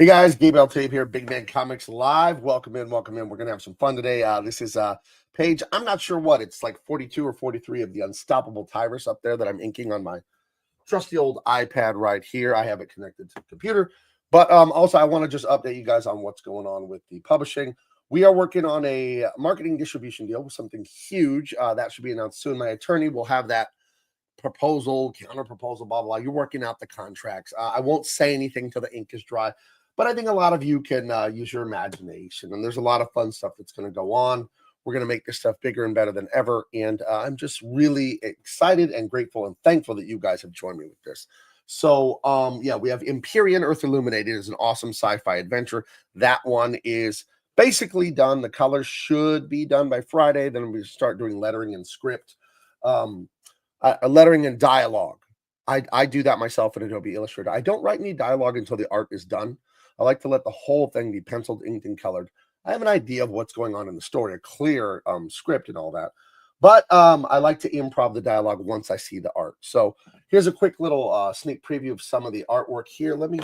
Hey guys, Gabe Eltaeb here, Big Man Comics Live. Welcome in, welcome in. We're going to have some fun today. This is page, I'm not sure what, it's like 42 or 43 of the Unstoppable Tyrus up there that I'm inking on my trusty old iPad right here. I have it connected to the computer. But also, I want to just update you guys on what's going on with the publishing. We are working on a marketing distribution deal with something huge. That should be announced soon. My attorney will have that proposal, counter proposal, blah, blah, blah. You're working out the contracts. I won't say anything till the ink is dry. But I think a lot of you can use your imagination, and there's a lot of fun stuff that's going to go on. We're going to make this stuff bigger and better than ever, and I'm just really excited and grateful and thankful that you guys have joined me with this. So, yeah, we have Empyrean Earth Illuminated. Is an awesome sci-fi adventure. That one is basically done. The colors should be done by Friday. Then we start doing lettering and script, lettering and dialogue. I do that myself in Adobe Illustrator. I don't write any dialogue until the art is done. I like to let the whole thing be penciled, inked, and colored. I have an idea of what's going on in the story, a clear script and all that. But I like to improv the dialogue once I see the art. So here's a quick little sneak preview of some of the artwork here. Let me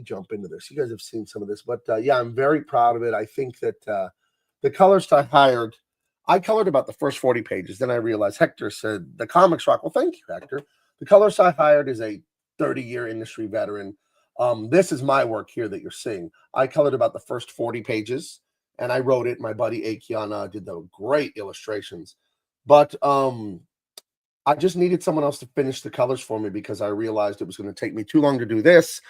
jump into this. You guys have seen some of this, but yeah, I'm very proud of it. I think that the colorist I hired, I colored about the first 40 pages. Then I realized Hector said the comics rock. Well, thank you, Hector. The colorist I hired is a 30-year industry veteran. This is my work here that you're seeing. I colored about the first 40 pages, and I wrote it. My buddy Akiana did the great illustrations. But I just needed someone else to finish the colors for me because I realized it was going to take me too long to do this.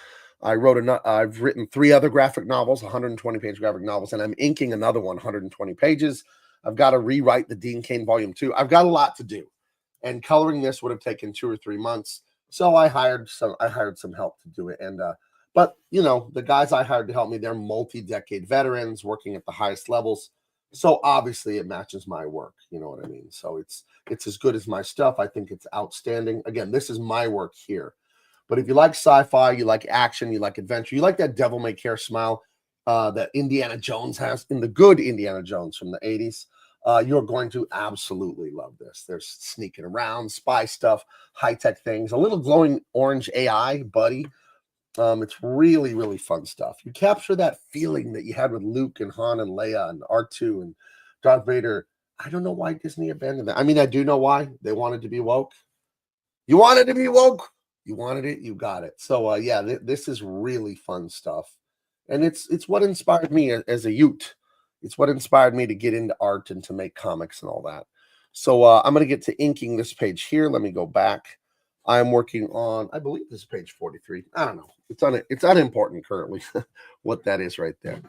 I've written 3 other graphic novels, 120-page graphic novels, and I'm inking another one, 120 pages. I've got to rewrite the Dean Cain Volume 2. I've got a lot to do, and coloring this would have taken 2 or 3 months. So I hired some help to do it. And but you know, the guys I hired to help me, they're multi-decade veterans working at the highest levels. So obviously it matches my work, you know what I mean? So it's as good as my stuff. I think it's outstanding. Again, this is my work here. But if you like sci-fi, you like action, you like adventure, you like that devil may care smile that Indiana Jones has, in the good Indiana Jones from the 80s. You're going to absolutely love this. There's sneaking around, spy stuff, high-tech things, a little glowing orange AI, buddy. It's really, really fun stuff. You capture that feeling that you had with Luke and Han and Leia and R2 and Darth Vader. I don't know why Disney abandoned that. I mean, I do know why. They wanted to be woke. You wanted to be woke. You wanted it. You got it. So, yeah, this is really fun stuff. And it's what inspired me as a youth. It's what inspired me to get into art and to make comics and all that. So I'm going to get to inking this page here. Let me go back. I'm working on, I believe this is page 43. I don't know. It's unimportant currently what that is right there.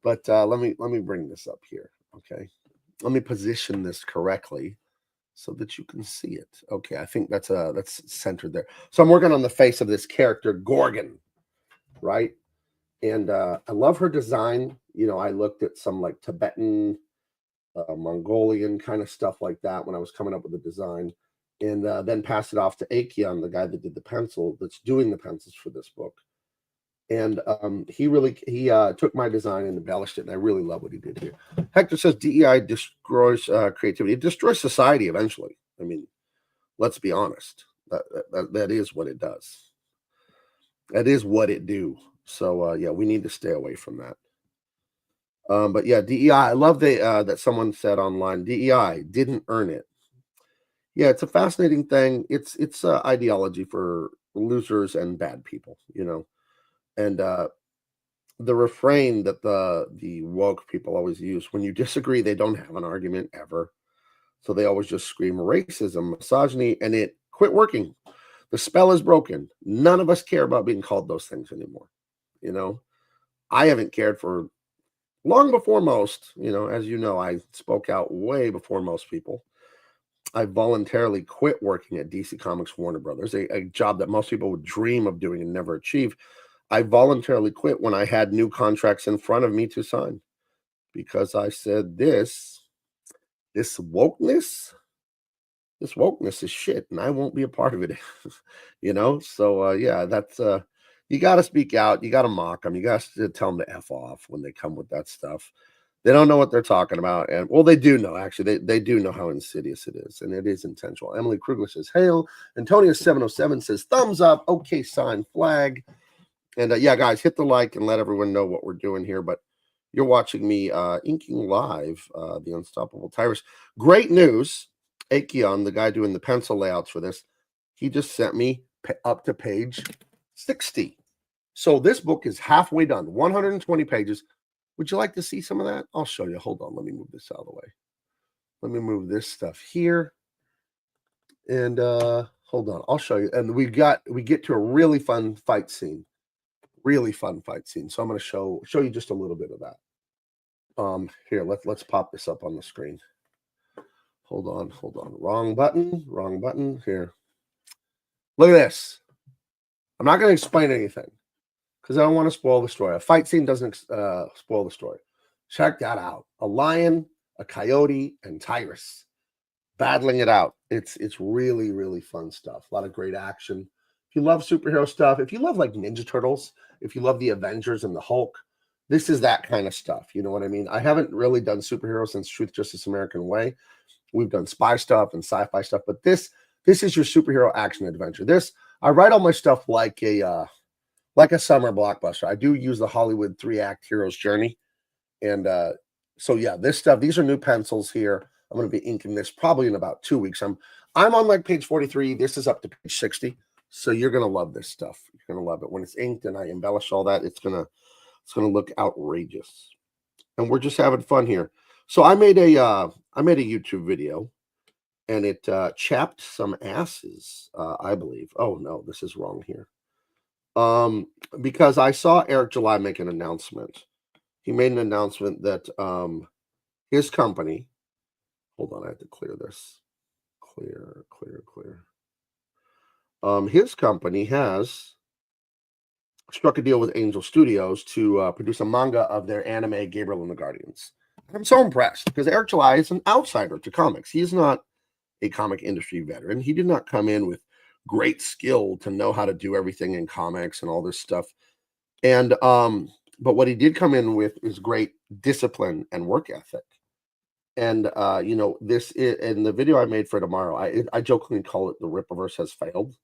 But let me bring this up here. Okay. Let me position this correctly so that you can see it. Okay, I think that's centered there. So I'm working on the face of this character, Gorgon, right? And I love her design. You know, I looked at some like Tibetan, Mongolian kind of stuff like that when I was coming up with the design, and then passed it off to Akian, the guy that did the pencil, that's doing the pencils for this book. And he took my design and embellished it, and I really love what he did here. Hector says DEI destroys creativity. It destroys society eventually. I mean, let's be honest. That is what it does. That is what it do. So, yeah, we need to stay away from that. But, yeah, DEI, I love that someone said online, DEI didn't earn it. Yeah, it's a fascinating thing. It's ideology for losers and bad people, you know. And the refrain that the woke people always use, when you disagree, they don't have an argument ever. So they always just scream racism, misogyny, and it quit working. The spell is broken. None of us care about being called those things anymore. You know, I haven't cared for long before most. You know, as you know, I spoke out way before most people. I voluntarily quit working at DC Comics Warner Brothers, a job that most people would dream of doing and never achieve. I voluntarily quit when I had new contracts in front of me to sign because I said this wokeness is shit, and I won't be a part of it. You know, so yeah, that's you got to speak out. You got to mock them. You got to tell them to F off when they come with that stuff. They don't know what they're talking about. And well, they do know, actually. They do know how insidious it is, and it is intentional. Emily Krugler says, hail. Antonia 707 says, thumbs up. Okay, sign flag. And yeah, guys, hit the like and let everyone know what we're doing here. But you're watching me inking live the Unstoppable Tyrus. Great news. Akeon, the guy doing the pencil layouts for this, he just sent me up to page 60. So this book is halfway done, 120 pages. Would you like to see some of that? I'll show you. Hold on. Let me move this out of the way. Let me move this stuff here. And hold on. I'll show you. And we get to a really fun fight scene. Really fun fight scene. So I'm going to show you just a little bit of that. Here, let's pop this up on the screen. Hold on. Wrong button. Here. Look at this. I'm not going to explain anything because I don't want to spoil the story. A fight scene doesn't spoil the story. Check that out. A lion, a coyote, and Tyrus battling it out. It's really, really fun stuff. A lot of great action. If you love superhero stuff, if you love like Ninja Turtles, if you love the Avengers and the Hulk, this is that kind of stuff. You know what I mean? I haven't really done superheroes since Truth, Justice, American Way. We've done spy stuff and sci-fi stuff, but this is your superhero action adventure. I write all my stuff like a summer blockbuster. I do use the Hollywood 3-act hero's journey. And so yeah, these are new pencils here. I'm going to be inking this probably in about 2 weeks. I'm on like page 43. This is up to page 60. So you're going to love this stuff. You're going to love it. When it's inked and I embellish all that, it's going to look outrageous. And we're just having fun here. So I made a YouTube video and it chapped some asses, I believe. Oh no, this is wrong here. Because I saw Eric July make an announcement. He made an announcement that his company, hold on, I have to clear this. Clear. His company has struck a deal with Angel Studios to produce a manga of their anime Gabriel and the Guardians. I'm so impressed because Eric July is an outsider to comics. He's not a comic industry veteran. He did not come in with great skill to know how to do everything in comics and all this stuff. And but what he did come in with is great discipline and work ethic. And this is in the video I made for tomorrow. I jokingly call it the Rippaverse has failed,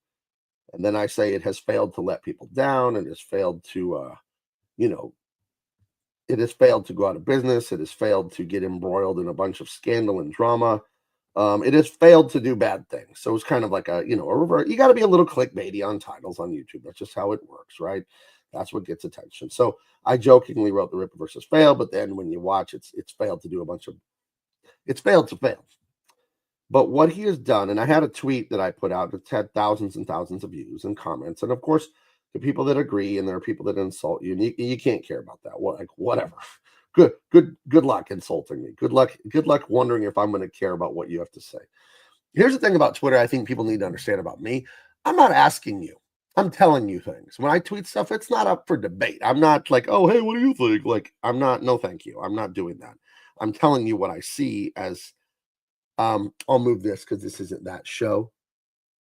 and then I say it has failed to let people down, and has failed to, it has failed to go out of business. It has failed to get embroiled in a bunch of scandal and drama. It has failed to do bad things. So it's kind of like a revert. You got to be a little clickbaity on titles on YouTube. That's just how it works, right? That's what gets attention. So I jokingly wrote the Rippaverse has failed, but then when you watch, it's failed to do a bunch of. It's failed to fail. But what he has done, and I had a tweet that I put out that's had thousands and thousands of views and comments. And of course, the people that agree and there are people that insult you, and you can't care about that. Whatever. Good luck insulting me. Good luck wondering if I'm going to care about what you have to say. Here's the thing about Twitter I think people need to understand about me. I'm not asking you. I'm telling you things. When I tweet stuff, it's not up for debate. I'm not like, oh, hey, what do you think? Like, I'm not, no, thank you. I'm not doing that. I'm telling you what I see as, I'll move this because this isn't that show,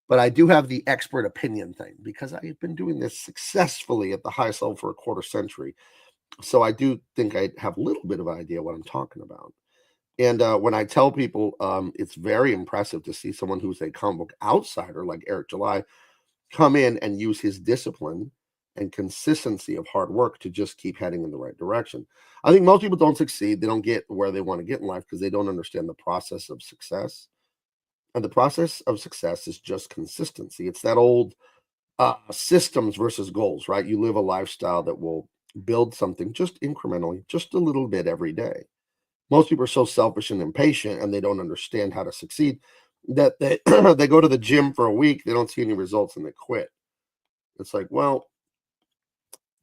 but I do have the expert opinion thing because I've been doing this successfully at the highest level for a quarter century. So I do think I have a little bit of an idea what I'm talking about. And when I tell people, it's very impressive to see someone who's a comic book outsider like Eric July come in and use his discipline and consistency of hard work to just keep heading in the right direction. I think most people don't succeed. They don't get where they want to get in life because they don't understand the process of success. And the process of success is just consistency. It's that old systems versus goals, right? You live a lifestyle that will build something just incrementally, just a little bit every day. Most people are so selfish and impatient and they don't understand how to succeed that they they go to the gym for a week, they don't see any results and they quit. It's like, well,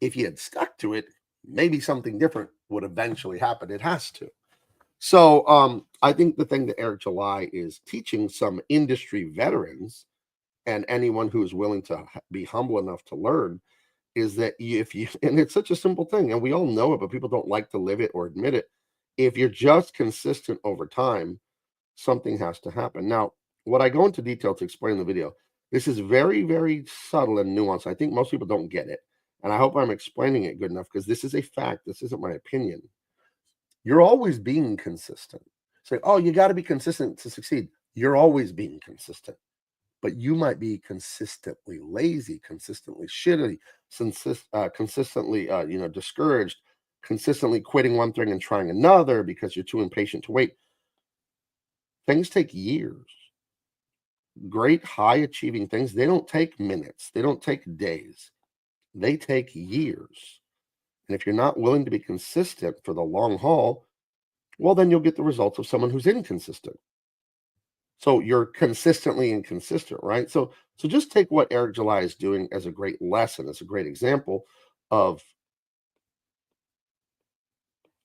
if you had stuck to it, maybe something different would eventually happen. It has to. So I think the thing that Eric July is teaching some industry veterans and anyone who is willing to be humble enough to learn is that if you, and it's such a simple thing, and we all know it, but people don't like to live it or admit it. If you're just consistent over time, something has to happen. Now, what I go into detail to explain in the video, this is very, very subtle and nuanced. I think most people don't get it. And I hope I'm explaining it good enough because this is a fact. This isn't my opinion. You're always being consistent. Say, oh, you got to be consistent to succeed. You're always being consistent. but you might be consistently lazy, consistently shitty, consistently discouraged, consistently quitting one thing and trying another because you're too impatient to wait. Things take years. Great high achieving things, they don't take minutes, they don't take days, they take years. And if you're not willing to be consistent for the long haul, well, then you'll get the results of someone who's inconsistent. So you're consistently inconsistent, right? So just take what Eric July is doing as a great lesson, as a great example of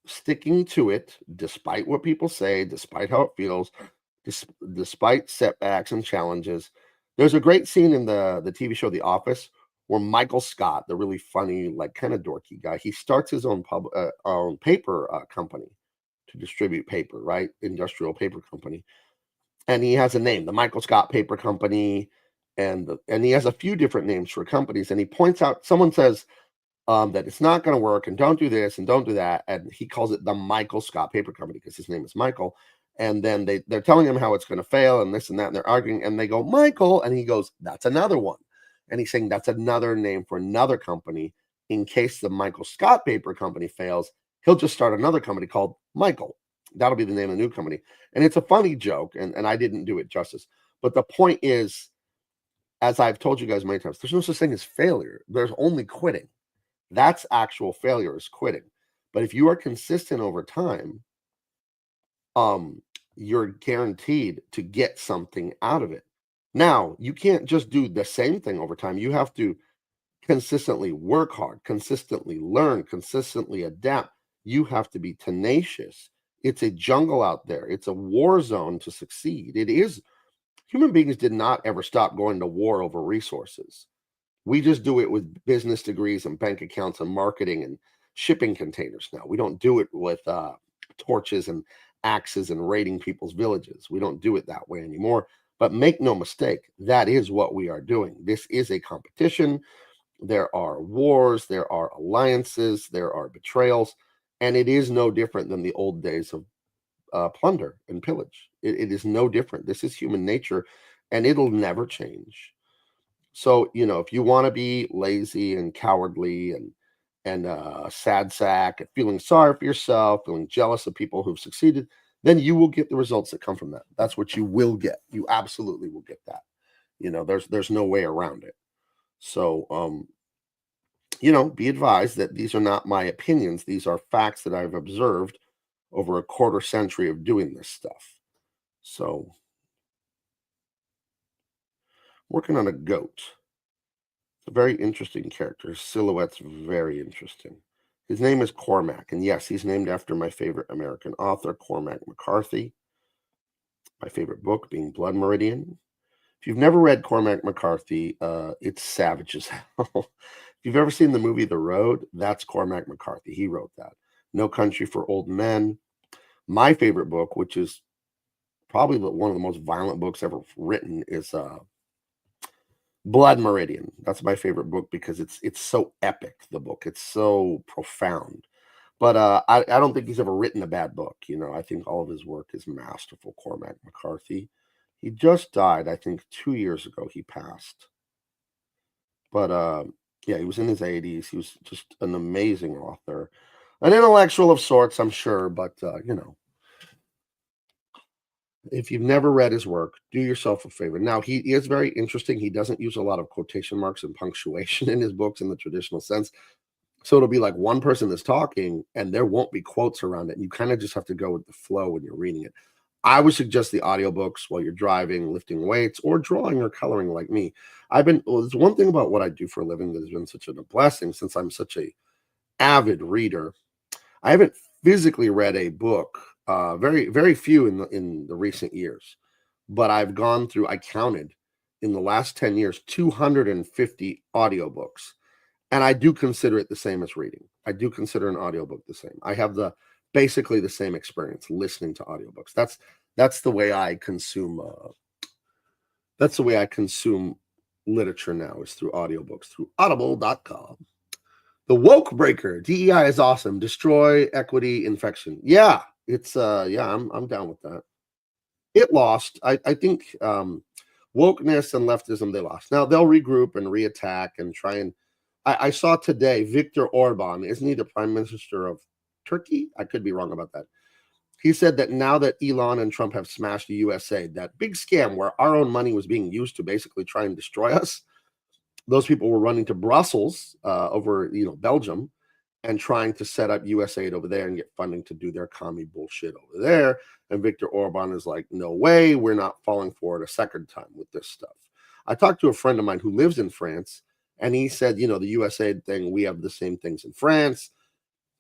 sticking to it despite what people say, despite how it feels, despite setbacks and challenges. There's a great scene in the TV show The Office where Michael Scott, the really funny, like kind of dorky guy, he starts his own paper company to distribute paper, right? Industrial paper company, and he has a name, the Michael Scott Paper Company, and he has a few different names for companies. And he points out, someone says that it's not going to work, and don't do this and don't do that, and he calls it the Michael Scott Paper Company because his name is Michael. And then they're telling him how it's going to fail and this and that, and they're arguing, and they go, Michael, and he goes, that's another one. And he's saying that's another name for another company. In case the Michael Scott Paper Company fails, he'll just start another company called Michael. That'll be the name of the new company. And it's a funny joke, and I didn't do it justice. But the point is, as I've told you guys many times, there's no such thing as failure. There's only quitting. That's actual failure, is quitting. But if you are consistent over time, you're guaranteed to get something out of it. Now, you can't just do the same thing over time. You have to consistently work hard, consistently learn, consistently adapt. You have to be tenacious. It's a jungle out there. It's a war zone to succeed. It is. Human beings did not ever stop going to war over resources. We just do it with business degrees and bank accounts and marketing and shipping containers now. We don't do it with torches and axes and raiding people's villages. We don't do it that way anymore. But make no mistake, that is what we are doing. This is a competition. There are wars, there are alliances, there are betrayals, and it is no different than the old days of plunder and pillage. It is no different. This is human nature, and it'll never change. So, if you want to be lazy and cowardly and sad sack and feeling sorry for yourself, feeling jealous of people who've succeeded, then you will get the results that come from that. That's what you will get. You absolutely will get that. There's no way around it. So, be advised that these are not my opinions. These are facts that I've observed over a quarter century of doing this stuff. So, working on a goat. It's a very interesting character. His silhouette's very interesting. His name is Cormac, and yes, he's named after my favorite American author, Cormac McCarthy. My favorite book being Blood Meridian. If you've never read Cormac McCarthy, it's savage as hell. If you've ever seen the movie The Road, that's Cormac McCarthy. He wrote that. No Country for Old Men. My favorite book, which is probably one of the most violent books ever written, is Blood Meridian. That's my favorite book because it's so epic, the book. It's so profound. But I don't think he's ever written a bad book. I think all of his work is masterful, Cormac McCarthy. He just died, I think 2 years ago he passed. But yeah, he was in his 80s. He was just an amazing author. An intellectual of sorts, I'm sure, but if you've never read his work, do yourself a favor. Now, he is very interesting. He doesn't use a lot of quotation marks and punctuation in his books in the traditional sense. So it'll be like one person is talking and there won't be quotes around it. You kind of just have to go with the flow when you're reading it. I would suggest the audiobooks while you're driving, lifting weights, or drawing or coloring like me. There's one thing about what I do for a living that has been such a blessing since I'm such a avid reader. I haven't physically read a book, very, very few in the recent years, but I've gone through, I counted in the last 10 years, 250 audiobooks. And I do consider it the same as reading. I do consider an audiobook the same. I have basically the same experience listening to audiobooks. That's the way I consume literature now, is through audiobooks, through audible.com. The Woke Breaker. DEI is awesome. Destroy equity infection. Yeah, I'm down with that. It lost. I think wokeness and leftism, they lost. Now they'll regroup and reattack and try and. I saw today Viktor Orban, isn't he the prime minister of Turkey? I could be wrong about that. He said that now that Elon and Trump have smashed the USA, that big scam where our own money was being used to basically try and destroy us, those people were running to Brussels over, Belgium, and trying to set up USAID over there and get funding to do their commie bullshit over there. And Viktor Orban is like, no way, we're not falling for it a second time with this stuff. I talked to a friend of mine who lives in France, and he said, the USAID thing, we have the same things in France.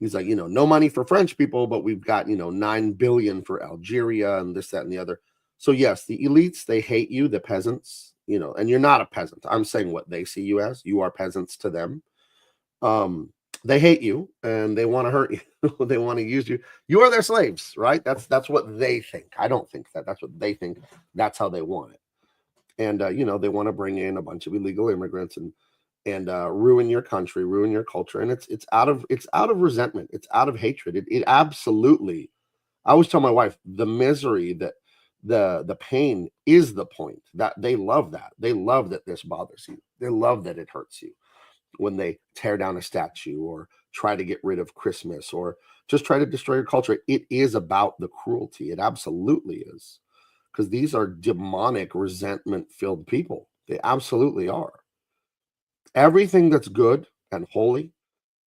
He's like, no money for French people, but we've got, 9 billion for Algeria and this, that, and the other. So yes, the elites, they hate you, the peasants, and you're not a peasant. I'm saying what they see you as. You are peasants to them. They hate you and they want to hurt you. They want to use you. You are their slaves, right? That's what they think. I don't think that. That's what they think. That's how they want it. And they want to bring in a bunch of illegal immigrants and ruin your country, ruin your culture. And it's out of resentment. It's out of hatred. It absolutely. I always tell my wife the misery that the pain is the point. That they love that. They love that this bothers you. They love that it hurts you when they tear down a statue or try to get rid of Christmas or just try to destroy your culture. It is about the cruelty. It absolutely is. Because these are demonic, resentment-filled people. They absolutely are. Everything that's good and holy,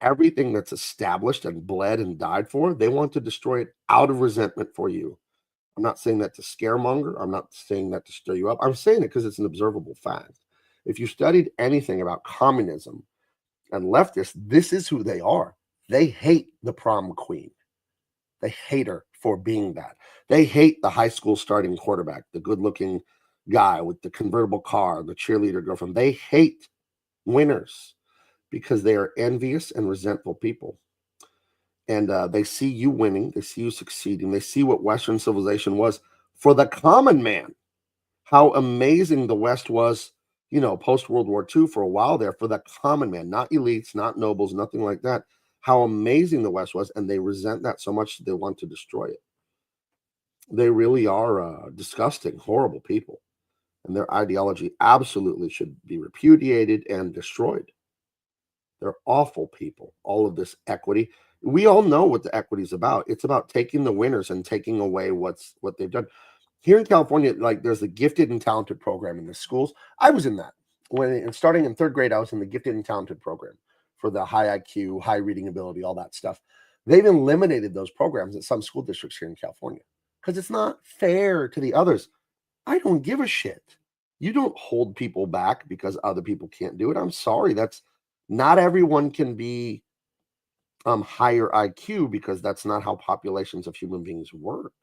everything that's established and bled and died for, they want to destroy it out of resentment for you. I'm not saying that to scaremonger. I'm not saying that to stir you up. I'm saying it because it's an observable fact. If you studied anything about communism and leftists, this is who they are. They hate the prom queen. They hate her for being that. They hate the high school starting quarterback, the good-looking guy with the convertible car, the cheerleader girlfriend. They hate winners because they are envious and resentful people. And they see you winning. They see you succeeding. They see what Western civilization was for the common man. How amazing the West was, post World War II for a while there for the common man, not elites, not nobles, nothing like that. How amazing the West was, and they resent that so much that they want to destroy it. They really are disgusting, horrible people, and their ideology absolutely should be repudiated and destroyed. They're awful people. All of this equity. We all know what the equity is about. It's about taking the winners and taking away what they've done. Here in California, like there's a gifted and talented program in the schools. I was in that. Starting in third grade, I was in the gifted and talented program for the high IQ, high reading ability, all that stuff. They've eliminated those programs at some school districts here in California because it's not fair to the others. I don't give a shit. You don't hold people back because other people can't do it. I'm sorry. That's not everyone can be higher IQ because that's not how populations of human beings work.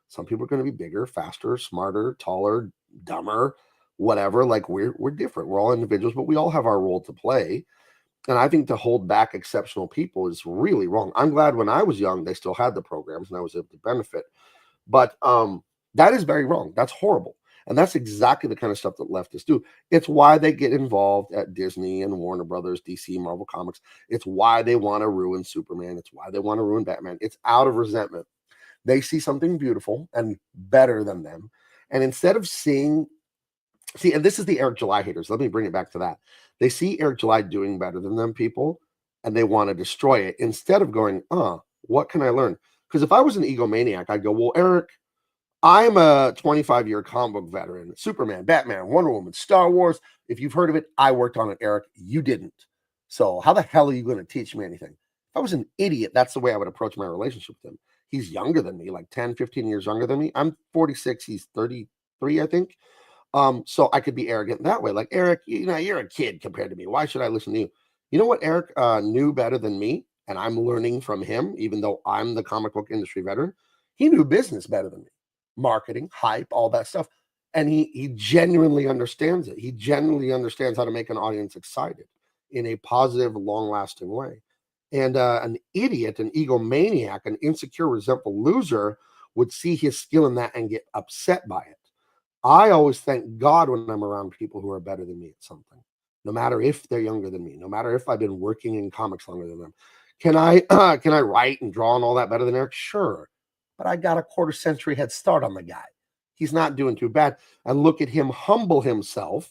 Some people are going to be bigger, faster, smarter, taller, dumber, whatever. Like we're different. We're all individuals, but we all have our role to play. And I think to hold back exceptional people is really wrong. I'm glad when I was young, they still had the programs and I was able to benefit. But that is very wrong. That's horrible. And that's exactly the kind of stuff that leftists do. It's why they get involved at Disney and Warner Brothers, DC, Marvel Comics. It's why they want to ruin Superman. It's why they want to ruin Batman. It's out of resentment. They see something beautiful and better than them. And instead of and this is the Eric July haters. Let me bring it back to that. They see Eric July doing better than them people, and they want to destroy it instead of going, what can I learn? Because if I was an egomaniac, I'd go, well, Eric, I'm a 25-year comic book veteran. Superman, Batman, Wonder Woman, Star Wars. If you've heard of it, I worked on it, Eric. You didn't. So how the hell are you going to teach me anything? If I was an idiot, that's the way I would approach my relationship with him. He's younger than me, like 10, 15 years younger than me. I'm 46. He's 33, I think. So I could be arrogant that way. Like, Eric, you're a kid compared to me. Why should I listen to you? You know what Eric knew better than me? And I'm learning from him, even though I'm the comic book industry veteran. He knew business better than me. Marketing, hype, all that stuff. And he genuinely understands it. He genuinely understands how to make an audience excited in a positive, long-lasting way. And an idiot, an egomaniac, an insecure, resentful loser would see his skill in that and get upset by it. I always thank God when I'm around people who are better than me at something, no matter if they're younger than me, no matter if I've been working in comics longer than them. Can I write and draw and all that better than Eric? Sure. But I got a quarter century head start on the guy. he's not doing too bad. And look at him humble himself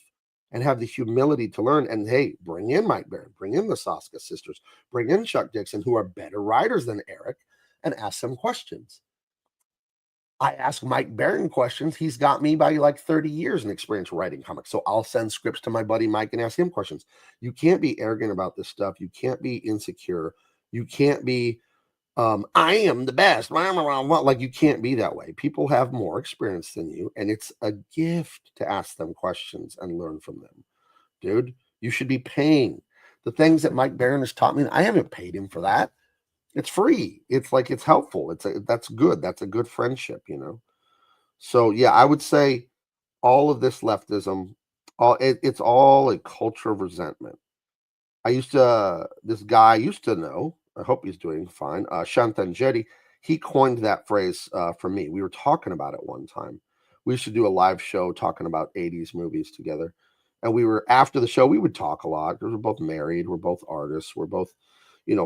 and have the humility to learn. And hey, bring in Mike Barron, bring in the Saska sisters, bring in Chuck Dixon, who are better writers than Eric, and ask them questions. I ask Mike Barron questions. He's got me by like 30 years in experience writing comics. So I'll send scripts to my buddy Mike and ask him questions. You can't be arrogant about this stuff. You can't be insecure. You can't be, I am the best. Like, you can't be that way. People have more experience than you, and it's a gift to ask them questions and learn from them. Dude, you should be paying. The things that Mike Barron has taught me, I haven't paid him for that. It's free. It's like, it's helpful. That's good. That's a good friendship, you know? So yeah, I would say all of this leftism, it's all a culture of resentment. This guy I used to know, I hope he's doing fine, Shantan Jetty, he coined that phrase for me. We were talking about it one time. We used to do a live show talking about 80s movies together. And after the show, we would talk a lot because we're both married, we're both artists, we're both,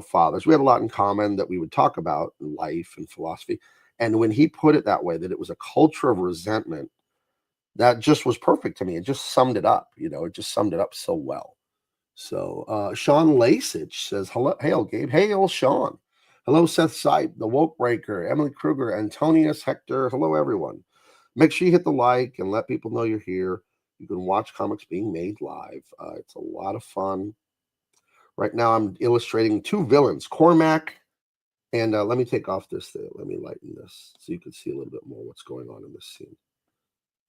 fathers. We had a lot in common that we would talk about in life and philosophy. And when he put it that way, that it was a culture of resentment, that just was perfect to me. It just summed it up, it just summed it up so well. So Sean Lasich says, hello, hail Gabe, hail Sean. Hello, Seth Sipe, the Woke Breaker, Emily Kruger, Antonius Hector. Hello, everyone. Make sure you hit the like and let people know you're here. You can watch comics being made live. It's a lot of fun. Right now, I'm illustrating two villains, Cormac, and let me take off this thing. Let me lighten this so you can see a little bit more what's going on in this scene.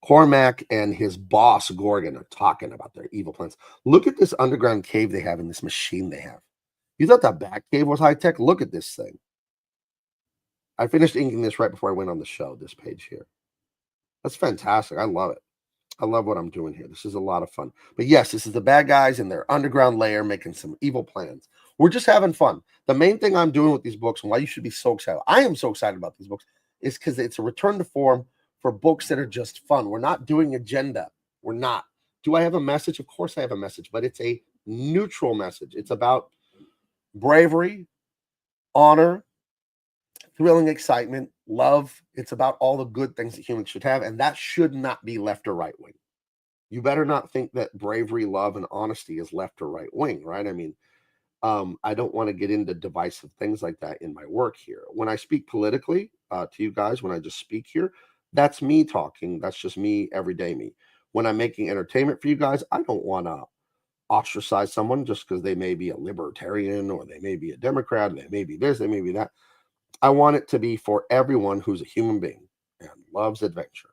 Cormac and his boss, Gorgon, are talking about their evil plans. Look at this underground cave they have and this machine they have. You thought that back cave was high-tech? Look at this thing. I finished inking this right before I went on the show, this page here. That's fantastic. I love it. I love what I'm doing here. This is a lot of fun. But yes, this is the bad guys in their underground lair making some evil plans. We're just having fun. The main thing I'm doing with these books and why you should be so excited, I am so excited about these books, is because it's a return to form for books that are just fun. We're not doing agenda. We're not. Do I have a message? Of course I have a message, but it's a neutral message. It's about bravery, honor, thrilling excitement, love. It's about all the good things that humans should have, and that should not be left or right wing. You better not think that bravery, love, and honesty is left or right wing, right? I mean, I don't want to get into divisive things like that in my work here. When I speak politically to you guys, when I just speak here, that's me talking. That's just me, everyday me. When I'm making entertainment for you guys, I don't want to ostracize someone just because they may be a libertarian or they may be a Democrat, they may be this, they may be that. I want it to be for everyone who's a human being and loves adventure,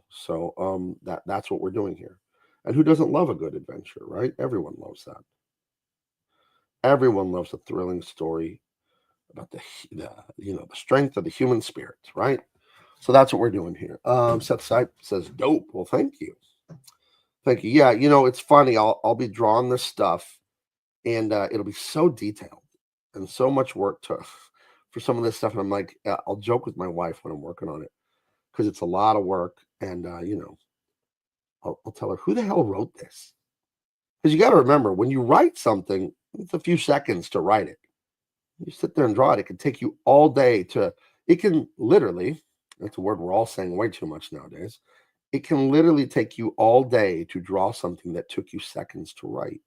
So that's what we're doing here. And who doesn't love a good adventure, right? Everyone loves that. Everyone loves a thrilling story about the strength of the human spirit, right? So that's what we're doing here. Seth Sipe says, dope. Well, thank you. Thank you. Yeah, it's funny. I'll be drawing this stuff and it'll be so detailed and so much work for some of this stuff. And I'm like, I'll joke with my wife when I'm working on it because it's a lot of work. And, I'll tell her, who the hell wrote this? Because you got to remember, when you write something, it's a few seconds to write it. You sit there and draw it. It can take you all day it can literally, that's a word we're all saying way too much nowadays. It can literally take you all day to draw something that took you seconds to write.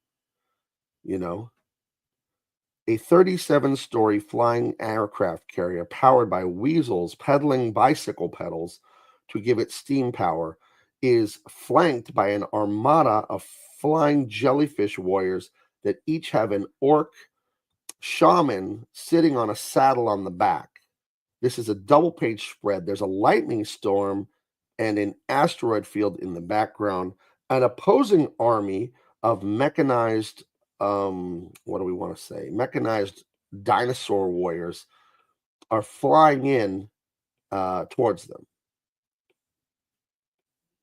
A 37-story flying aircraft carrier powered by weasels pedaling bicycle pedals to give it steam power is flanked by an armada of flying jellyfish warriors that each have an orc shaman sitting on a saddle on the back. This is a double-page spread. There's a lightning storm and an asteroid field in the background. An opposing army of mechanized, what do we want to say? Mechanized dinosaur warriors are flying in towards them.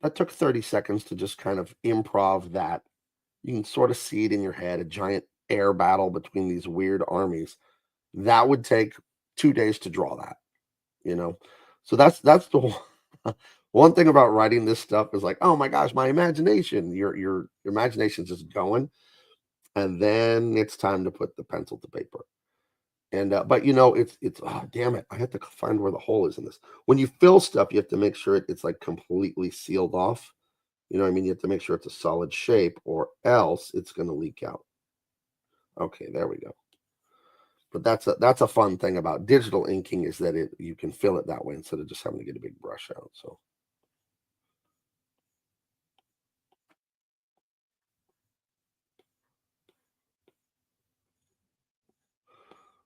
That took 30 seconds to just kind of improv that. You can sort of see it in your head, a giant air battle between these weird armies. That would take 2 days to draw that, So that's the one thing about writing this stuff is like, oh my gosh, my imagination, your imagination's just going. And then it's time to put the pencil to paper. And but it's oh, damn it, I have to find where the hole is in this. When you fill stuff, you have to make sure it's like completely sealed off. You know what I mean? You have to make sure it's a solid shape, or else it's going to leak out. Okay, there we go. But that's a fun thing about digital inking, is that you can fill it that way instead of just having to get a big brush out. So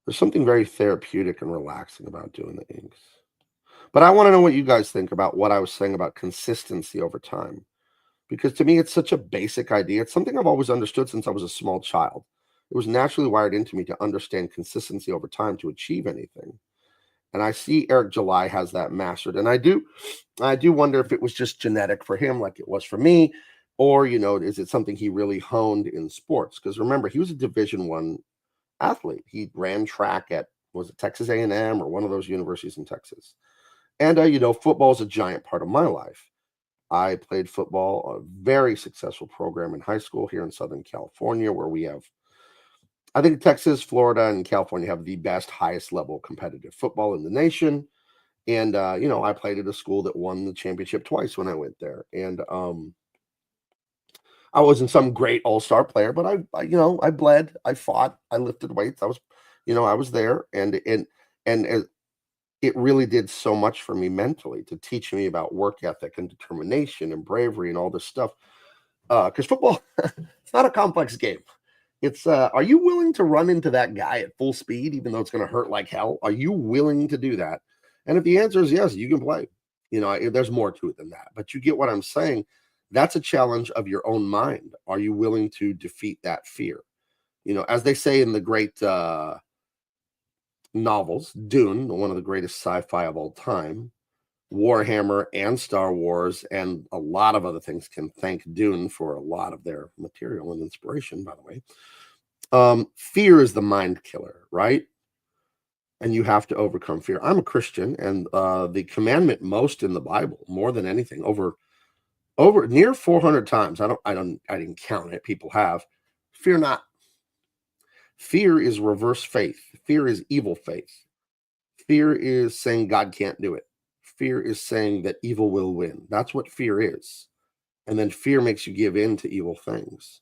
there's something very therapeutic and relaxing about doing the inks. But I want to know what you guys think about what I was saying about consistency over time. Because to me, it's such a basic idea. It's something I've always understood since I was a small child. It was naturally wired into me to understand consistency over time to achieve anything. And I see Eric July has that mastered. And I do wonder if it was just genetic for him, like it was for me, or is it something he really honed in sports? Because remember, he was a Division 1 athlete. He ran track at, was it Texas A&M or one of those universities in Texas? And football is a giant part of my life. I played football, a very successful program in high school here in Southern California, where we have, I think Texas, Florida, and California have the best, highest level competitive football in the nation. And I played at a school that won the championship twice when I went there. And I wasn't some great all-star player, but I bled, I fought, I lifted weights. I was there, and it really did so much for me mentally to teach me about work ethic and determination and bravery and all this stuff. Because football, it's not a complex game. It's are you willing to run into that guy at full speed, even though it's going to hurt like hell? Are you willing to do that? And if the answer is yes, you can play. There's more to it than that. But you get what I'm saying. That's a challenge of your own mind. Are you willing to defeat that fear? As they say in the great novels, Dune, one of the greatest sci-fi of all time, Warhammer and Star Wars and a lot of other things can thank Dune for a lot of their material and inspiration, by the way. Fear is the mind killer, right? And you have to overcome fear. I'm a Christian, and the commandment most in the Bible, more than anything, over near 400 times. I didn't count it. People have. Fear not. Fear is reverse faith. Fear is evil faith. Fear is saying God can't do it. Fear is saying that evil will win. That's what fear is. And then fear makes you give in to evil things.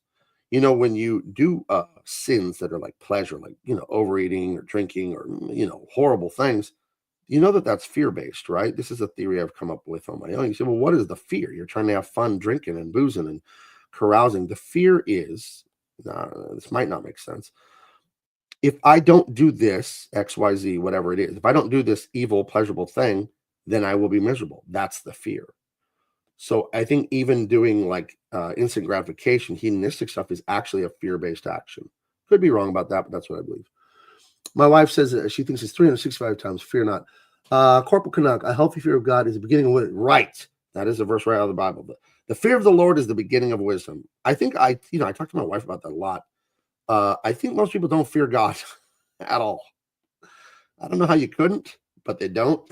When you do sins that are like pleasure, like, overeating or drinking or, horrible things, that's fear based, right? This is a theory I've come up with on my own. You say, well, what is the fear? You're trying to have fun drinking and boozing and carousing. The fear is, this might not make sense. If I don't do this, XYZ, whatever it is, if I don't do this evil, pleasurable thing, then I will be miserable. That's the fear. So I think even doing like instant gratification, hedonistic stuff is actually a fear-based action. Could be wrong about that, but that's what I believe. My wife says that she thinks it's 365 times fear not. Corporal Canuck, a healthy fear of God is the beginning of wisdom. Right. That is a verse right out of the Bible. The fear of the Lord is the beginning of wisdom. I think I talked to my wife about that a lot. I think most people don't fear God at all. I don't know how you couldn't, but they don't.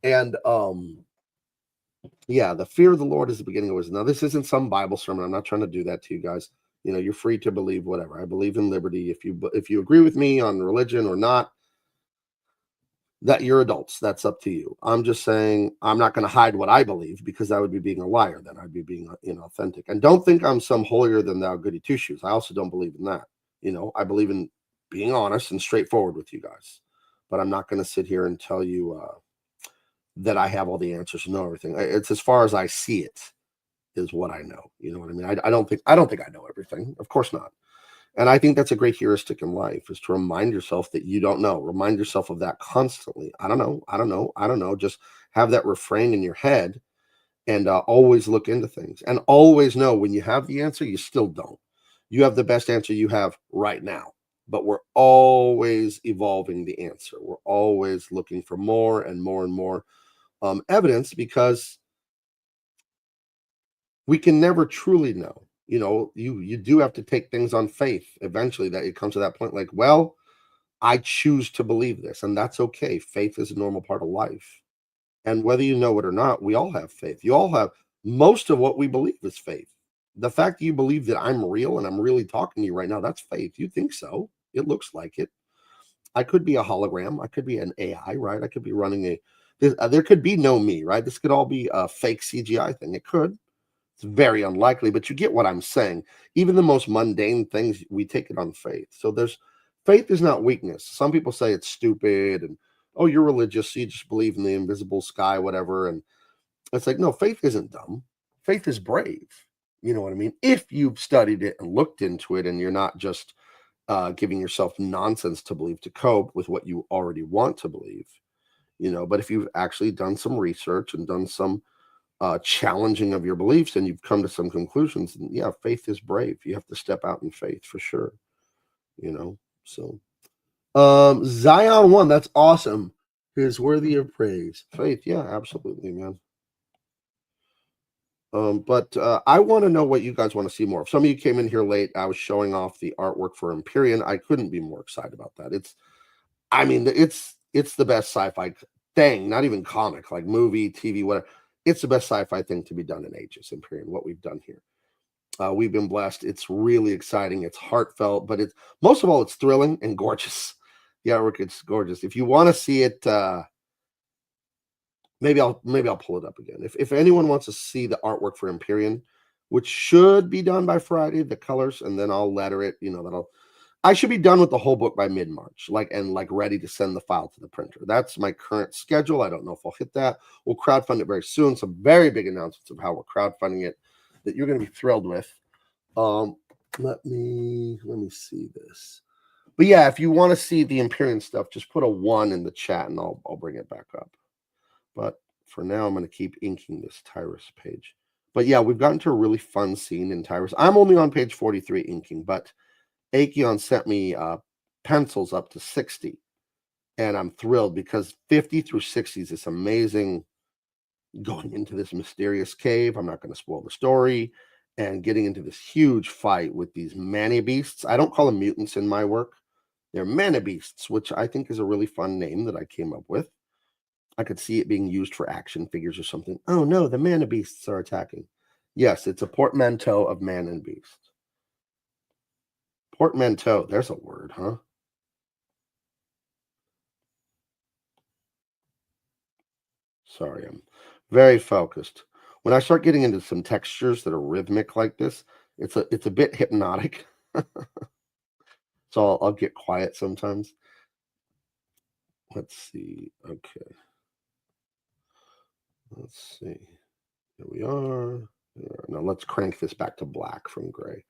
And yeah, the fear of the Lord is the beginning of wisdom. Now, this isn't some Bible sermon. I'm not trying to do that to you guys. You're free to believe whatever. I believe in liberty. If you agree with me on religion or not, that you're adults. That's up to you. I'm just saying I'm not going to hide what I believe, because that would be being a liar. Then I'd be being inauthentic. And don't think I'm some holier than thou goody two shoes. I also don't believe in that. I believe in being honest and straightforward with you guys. But I'm not going to sit here and tell you that I have all the answers and know everything. It's as far as I see it is what I know. You know what I mean? I don't think I know everything. Of course not. And I think that's a great heuristic in life, is to remind yourself that you don't know. Remind yourself of that constantly. I don't know. I don't know. I don't know. Just have that refrain in your head, and always look into things, and always know when you have the answer, you still don't. You have the best answer you have right now, but we're always evolving the answer. We're always looking for more and more and more evidence, because we can never truly know. You do have to take things on faith eventually, that it comes to that point, like, well, I choose to believe this, and that's okay. Faith is a normal part of life. And whether you know it or not, we all have faith. You all have, most of what we believe is faith. The fact that you believe that I'm real and I'm really talking to you right now, that's faith. You think so. It looks like it. I could be a hologram. I could be an AI, right? I could be running a. There could be no me, right? This could all be a fake CGI thing. It could. It's very unlikely, but you get what I'm saying. Even the most mundane things, we take it on faith. So there's faith is not weakness. Some people say it's stupid and oh, you're religious, so you just believe in the invisible sky, whatever. And it's like, no, faith isn't dumb. Faith is brave. You know what I mean? If you've studied it and looked into it and you're not just giving yourself nonsense to believe to cope with what you already want to believe, but if you've actually done some research and done some challenging of your beliefs and you've come to some conclusions, and yeah, faith is brave. You have to step out in faith for sure, so Zion one, that's awesome. Is worthy of praise. Faith, yeah, absolutely, man. But I want to know what you guys want to see more of. Some of you came in here late. I was showing off the artwork for Empyrean. I couldn't be more excited about that. It's the best sci-fi thing, not even comic, like movie, TV, whatever. It's the best sci-fi thing to be done in ages, Empyrean, what we've done here. We've been blessed. It's really exciting. It's heartfelt, but it's most of all, it's thrilling and gorgeous. The artwork, it's gorgeous. If you want to see it, maybe I'll pull it up again. If anyone wants to see the artwork for Empyrean, which should be done by Friday, the colors, and then I'll letter it. I should be done with the whole book by mid-March, like ready to send the file to the printer. That's my current schedule. I don't know if I'll hit that. We'll crowdfund it very soon. Some very big announcements of how we're crowdfunding it that you're going to be thrilled with. Let me see this. But yeah, if you want to see the Empyrean stuff, just put a 1 in the chat and I'll bring it back up. But for now, I'm going to keep inking this Tyrus page. But yeah, we've gotten to a really fun scene in Tyrus. I'm only on page 43 inking, but Acheon sent me pencils up to 60. And I'm thrilled because 50 through 60 is this amazing going into this mysterious cave. I'm not going to spoil the story. And getting into this huge fight with these mana beasts. I don't call them mutants in my work. They're mana beasts, which I think is a really fun name that I came up with. I could see it being used for action figures or something. Oh no, the mana beasts are attacking. Yes, it's a portmanteau of man and beast. Portmanteau, there's a word, huh? Sorry, I'm very focused. When I start getting into some textures that are rhythmic like this, it's a bit hypnotic. So I'll get quiet sometimes. Let's see. Okay. Let's see. Here we are. Now let's crank this back to black from gray.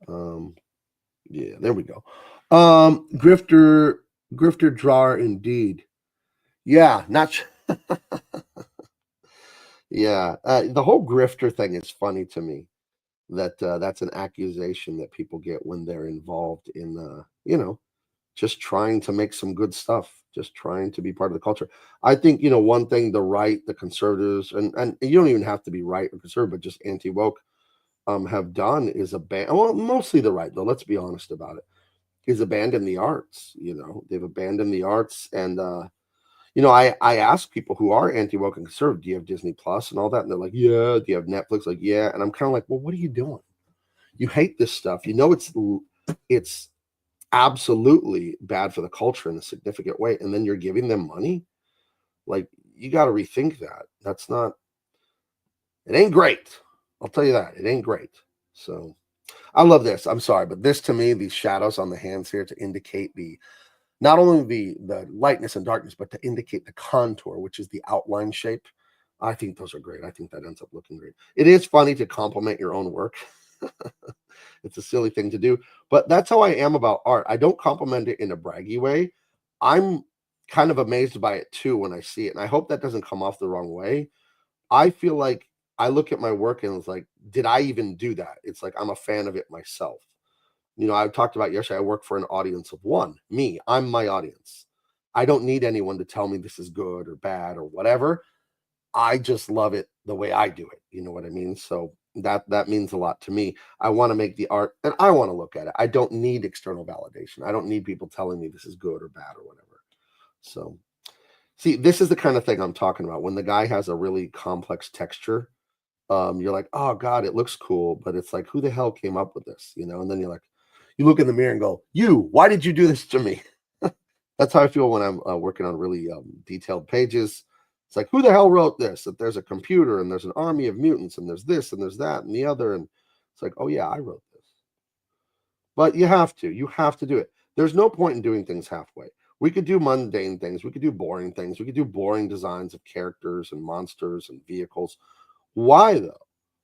Yeah, there we go. Grifter drawer indeed. Yeah, not yeah. The whole grifter thing is funny to me. That's an accusation that people get when they're involved in just trying to make some good stuff, just trying to be part of the culture. I think, one thing the right, the conservatives, and you don't even have to be right or conservative, but just anti-woke have done is well, mostly the right, though, let's be honest about it, is abandon the arts. They've abandoned the arts. And I ask people who are anti-woke and conservative, do you have Disney Plus and all that? And they're like, yeah. Do you have Netflix? Like, yeah. And I'm kind of like, well, what are you doing? You hate this stuff. It's absolutely bad for the culture in a significant way. And then you're giving them money. Like, you got to rethink that. It ain't great. I'll tell you that. It ain't great. So I love this. I'm sorry, but this to me, these shadows on the hands here to indicate not only the lightness and darkness, but to indicate the contour, which is the outline shape. I think those are great. I think that ends up looking great. It is funny to compliment your own work. It's a silly thing to do, but that's how I am about art. I don't compliment it in a braggy way. I'm kind of amazed by it too when I see it. And I hope that doesn't come off the wrong way. I feel like I look at my work and it's like, did I even do that? It's like, I'm a fan of it myself. I talked about yesterday, I work for an audience of one, me. I'm my audience. I don't need anyone to tell me this is good or bad or whatever. I just love it the way I do it. You know what I mean? So that means a lot to me. I want to make the art and I want to look at it. I don't need external validation. I don't need people telling me this is good or bad or whatever. So see, this is the kind of thing I'm talking about. When the guy has a really complex texture, you're like, oh God, it looks cool, but it's like, who the hell came up with this? And then you're like, you look in the mirror and go, why did you do this to me? That's how I feel when I'm working on really detailed pages. It's like, who the hell wrote this? That there's a computer and there's an army of mutants and there's this and there's that and the other. And it's like, oh, yeah, I wrote this. But you have to. You have to do it. There's no point in doing things halfway. We could do mundane things. We could do boring things. We could do boring designs of characters and monsters and vehicles. Why, though?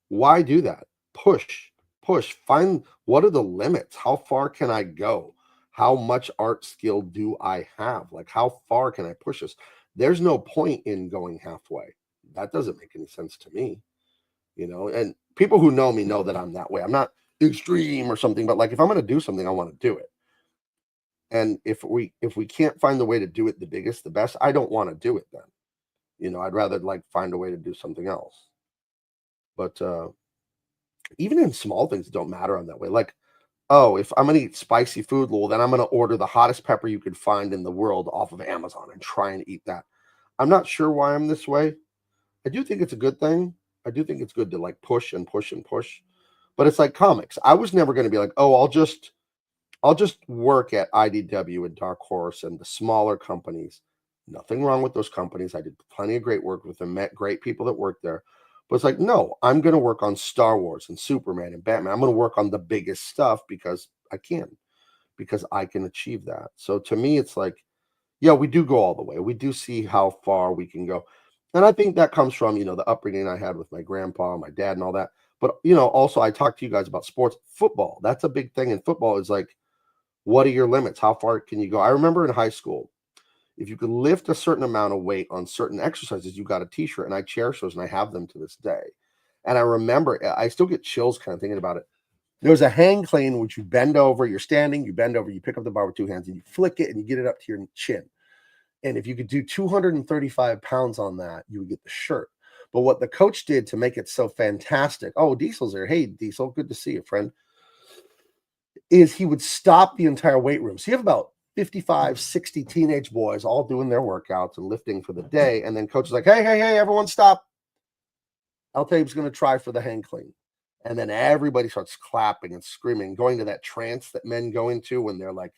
Why do that? Push, push. Find what are the limits? How far can I go? How much art skill do I have? Like, how far can I push this? There's no point in going halfway. That doesn't make any sense to me, and people who know me know that I'm that way. I'm not extreme or something, but like if I'm going to do something, I want to do it. And if we can't find the way to do it the biggest, the best, I don't want to do it then. I'd rather like find a way to do something else. But even in small things, it don't matter. I'm that way. Like, oh, if I'm gonna eat spicy food, well, then I'm gonna order the hottest pepper you could find in the world off of Amazon and try and eat that. I'm not sure why I'm this way. I do think it's a good thing. I do think it's good to like push and push and push. But it's like comics. I was never going to be like, oh, I'll just work at IDW and Dark Horse and the smaller companies. Nothing wrong with those companies. I did plenty of great work with them, met great people that worked there. But it's like, no, I'm going to work on Star Wars and Superman and Batman. I'm going to work on the biggest stuff because I can achieve that. So to me, it's like, yeah, we do go all the way. We do see how far we can go. And I think that comes from, the upbringing I had with my grandpa, my dad, and all that. But, also I talked to you guys about sports. Football, that's a big thing in football is like, what are your limits? How far can you go? I remember in high school, if you could lift a certain amount of weight on certain exercises, you got a t-shirt, and I cherish those, and I have them to this day. And I remember, I still get chills kind of thinking about it. There's a hang clean, which you bend over, you're standing, you bend over, you pick up the bar with two hands, and you flick it, and you get it up to your chin. And if you could do 235 pounds on that, you would get the shirt. But what the coach did to make it so fantastic, oh, Diesel's there. Hey, Diesel, good to see you, friend. Is he would stop the entire weight room. So you have about 55, 60 teenage boys all doing their workouts and lifting for the day. And then coach is like, hey, everyone stop. Eltaeb's going to try for the hang clean. And then everybody starts clapping and screaming, going to that trance that men go into when they're like,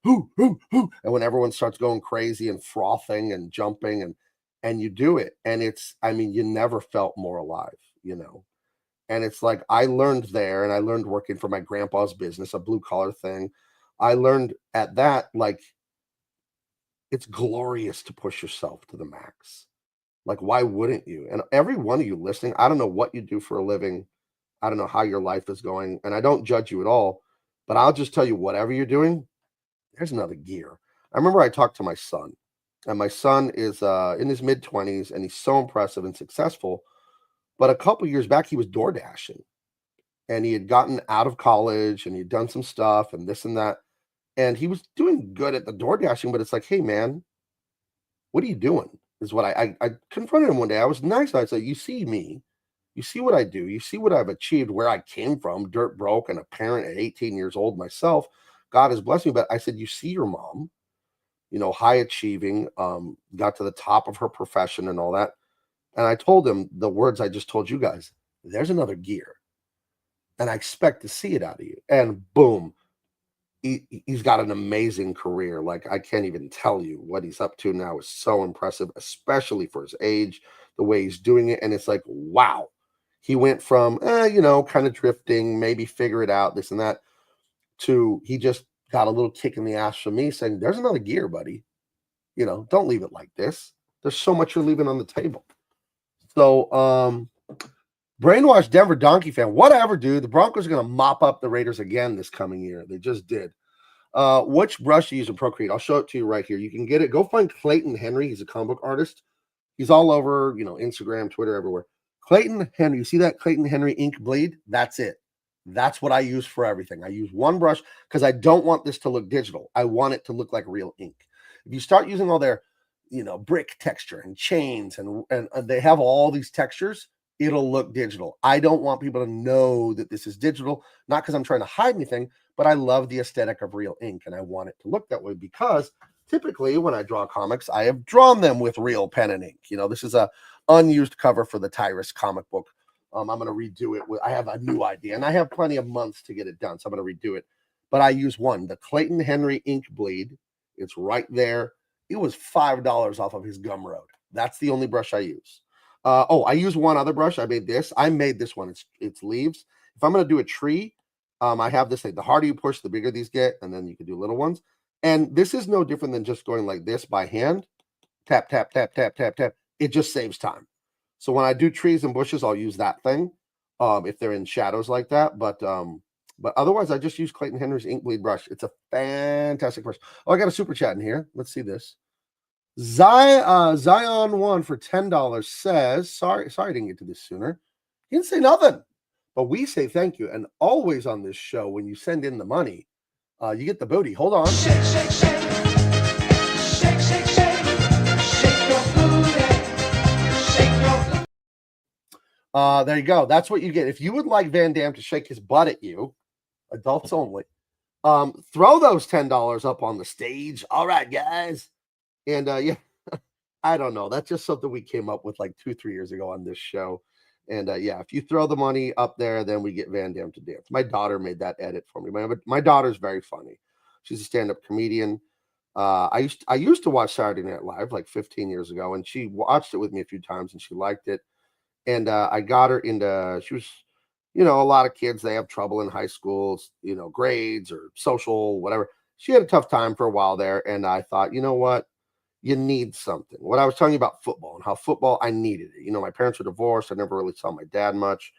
hoo, hoo, hoo. And when everyone starts going crazy and frothing and jumping and you do it. And you never felt more alive. And it's like I learned there, and I learned working for my grandpa's business, a blue collar thing. I learned at that, like, it's glorious to push yourself to the max. Like, why wouldn't you? And every one of you listening, I don't know what you do for a living. I don't know how your life is going, and I don't judge you at all. But I'll just tell you, whatever you're doing, there's another gear. I remember I talked to my son, and my son is in his mid-20s, and he's so impressive and successful. But a couple years back, he was door dashing, and he had gotten out of college, and he'd done some stuff and this and that, and he was doing good at the door dashing. But it's like, hey, man, what are you doing? Is what I confronted him one day. I was nice. I said, you see me, you see what I do, you see what I've achieved, where I came from, dirt broke, and a parent at 18 years old myself. God has blessed me. But I said, you see your mom, high achieving, got to the top of her profession and all that. And I told him the words I just told you guys. There's another gear, and I expect to see it out of you. And boom, he's got an amazing career. Like, I can't even tell you what he's up to now is so impressive, especially for his age, the way he's doing it. And it's like, wow, he went from, kind of drifting, maybe figure it out, this and that, to he just got a little kick in the ass from me saying, there's another gear, buddy. Don't leave it like this. There's so much you're leaving on the table. So, brainwashed Denver Donkey fan, whatever, dude. The Broncos are going to mop up the Raiders again this coming year. They just did. Which brush do you use in Procreate? I'll show it to you right here. You can get it. Go find Clayton Henry. He's a comic book artist. He's all over, Instagram, Twitter, everywhere. Clayton Henry. You see that Clayton Henry ink bleed? That's it. That's what I use for everything. I use one brush because I don't want this to look digital. I want it to look like real ink. If you start using all their, brick texture and chains and they have all these textures, it'll look digital. I don't want people to know that this is digital, not because I'm trying to hide anything, but I love the aesthetic of real ink, and I want it to look that way because typically when I draw comics, I have drawn them with real pen and ink. This is a unused cover for the Tyrus comic book. I'm going to redo it. I have a new idea, and I have plenty of months to get it done, so I'm going to redo it. But I use the Clayton Henry ink bleed It's right there. It was $5 off of his Gumroad. That's the only brush I use. I use one other brush. I made this one. It's leaves. If I'm going to do a tree, I have this thing. The harder you push, the bigger these get, and then you can do little ones. And this is no different than just going like this by hand. Tap, tap, tap, tap, tap, tap. It just saves time. So when I do trees and bushes, I'll use that thing if they're in shadows like that. But otherwise, I just use Clayton Henry's ink bleed brush. It's a fantastic brush. Oh, I got a super chat in here. Let's see this. Zion1 for $10 says, sorry I didn't get to this sooner. He didn't say nothing. But we say thank you. And always on this show, when you send in the money, you get the booty. Hold on. Shake, shake, shake. Shake, shake, shake. Shake your booty. Shake your booty. There you go. That's what you get. If you would like Van Damme to shake his butt at you, adults only, throw those $10 up on the stage. All right, guys. And yeah, I don't know. That's just something we came up with like 2-3 years ago on this show. And yeah, if you throw the money up there, then we get Van Damme to dance. My daughter made that edit for me. My daughter's very funny. She's a stand-up comedian. I used to watch Saturday Night Live like 15 years ago, and she watched it with me a few times, and she liked it. And I got her into. She was, a lot of kids, they have trouble in high schools, grades or social, whatever. She had a tough time for a while there, and I thought, you know what? You need something. What I was telling you about football and how football, I needed it. My parents were divorced. I never really saw my dad much.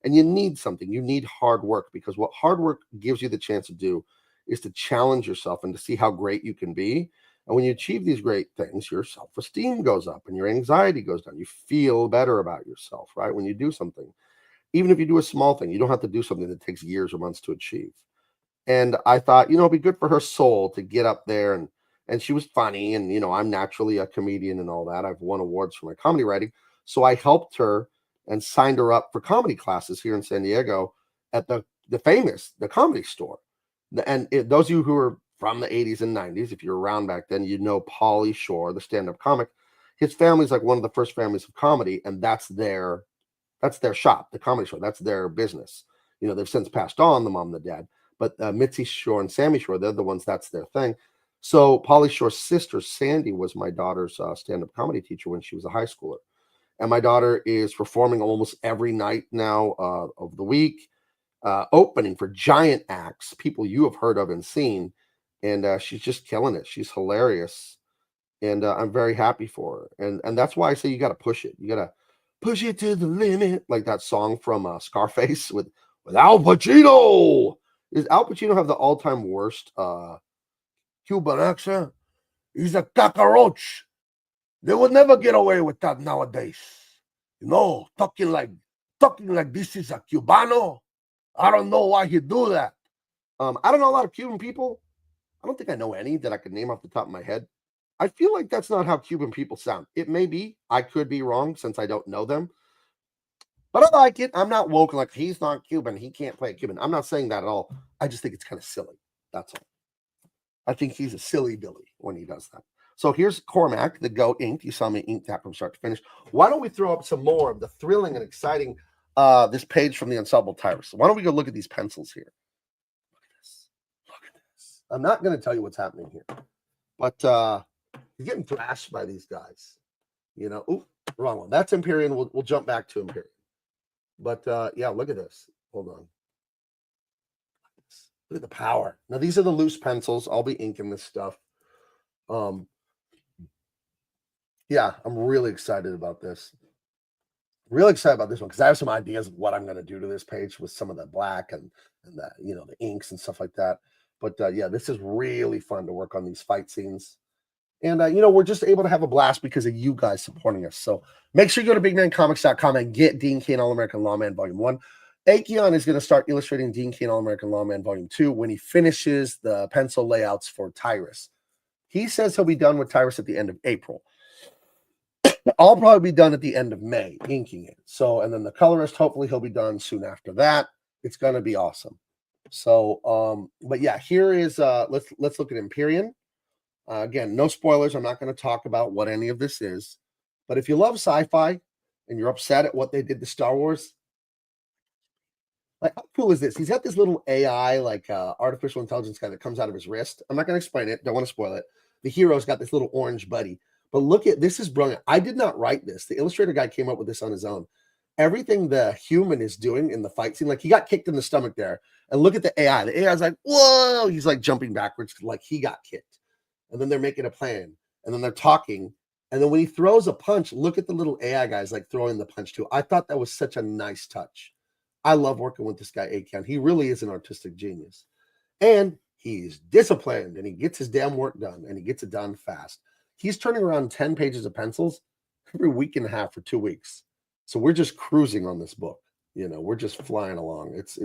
And you need something. You need hard work, because what hard work gives you the chance to do is to challenge yourself and to see how great you can be. And when you achieve these great things, your self-esteem goes up and your anxiety goes down. You feel better about yourself, right? When you do something, even if you do a small thing, you don't have to do something that takes years or months to achieve. And I thought, it'd be good for her soul to get up there, and she was funny, and I'm naturally a comedian and all that. I've won awards for my comedy writing. So I helped her and signed her up for comedy classes here in San Diego at the Comedy Store. And those of you who are from the 80s and 90s, if you're around back then, Pauly Shore, the stand-up comic. His family's like one of the first families of comedy, and that's their shop, the Comedy Store. That's their business. They've since passed on, the mom and the dad. But Mitzi Shore and Sammy Shore, they're the ones, that's their thing. So Pauly Shore's sister, Sandy, was my daughter's stand-up comedy teacher when she was a high schooler. And my daughter is performing almost every night now of the week, opening for giant acts, people you have heard of and seen. And she's just killing it. She's hilarious. And I'm very happy for her. And that's why I say you got to push it. You got to push it to the limit, like that song from Scarface with Al Pacino. Does Al Pacino have the all-time worst Cuban accent? He's a cockroach. They would never get away with that nowadays. Talking like this is a Cubano. I don't know why he do that. I don't know a lot of Cuban people. I don't think I know any that I could name off the top of my head. I feel like that's not how Cuban people sound. It may be. I could be wrong since I don't know them. But I like it. I'm not woke like he's not Cuban. He can't play Cuban. I'm not saying that at all. I just think it's kind of silly. That's all. I think he's a silly Billy when he does that. So here's Cormac, the Goat inked. You saw me ink that from start to finish. Why don't we throw up some more of the thrilling and exciting this page from the Ensemble Tyrus? Why don't we go look at these pencils here? Look at this. Look at this. I'm not going to tell you what's happening here. But he's getting thrashed by these guys. Ooh, wrong one. That's Empyrean. We'll jump back to Empyrean. But yeah, look at this. Hold on. Look at the power. Now, these are the loose pencils. I'll be inking this stuff. Yeah, I'm really excited about this. Really excited about this one because I have some ideas of what I'm going to do to this page with some of the black and the, the inks and stuff like that. But yeah, this is really fun to work on these fight scenes. And, we're just able to have a blast because of you guys supporting us. So make sure you go to bigmancomics.com and get Dean Cain All-American Lawman Volume 1. Akeon is going to start illustrating Dean Cain All-American Lawman Volume 2 when he finishes the pencil layouts for Tyrus. He says he'll be done with Tyrus at the end of April. I'll probably be done at the end of May, inking it. So, and then the colorist, hopefully he'll be done soon after that. It's going to be awesome. So, but yeah, here is, let's look at Empyrean. Again, no spoilers. I'm not going to talk about what any of this is. But if you love sci-fi and you're upset at what they did to Star Wars, like, how cool is this? He's got this little AI, like artificial intelligence guy that comes out of his wrist. I'm not going to explain it. Don't want to spoil it. the hero's got this little orange buddy. But look at this, is brilliant. I did not write this. The illustrator guy came up with this on his own. Everything the human is doing in the fight scene, like he got kicked in the stomach there. And look at the AI. The AI is like, whoa, he's like jumping backwards like he got kicked. And then they're making a plan. And then they're talking. And then when he throws a punch, look at the little AI guys like throwing the punch too. I thought that was such a nice touch. I love working with this guy, Akan. He really is an artistic genius. And he's disciplined and he gets his damn work done and he gets it done fast. He's turning around 10 pages of pencils every week and a half for 2 weeks. So we're just cruising on this book. You know, we're just flying along. It's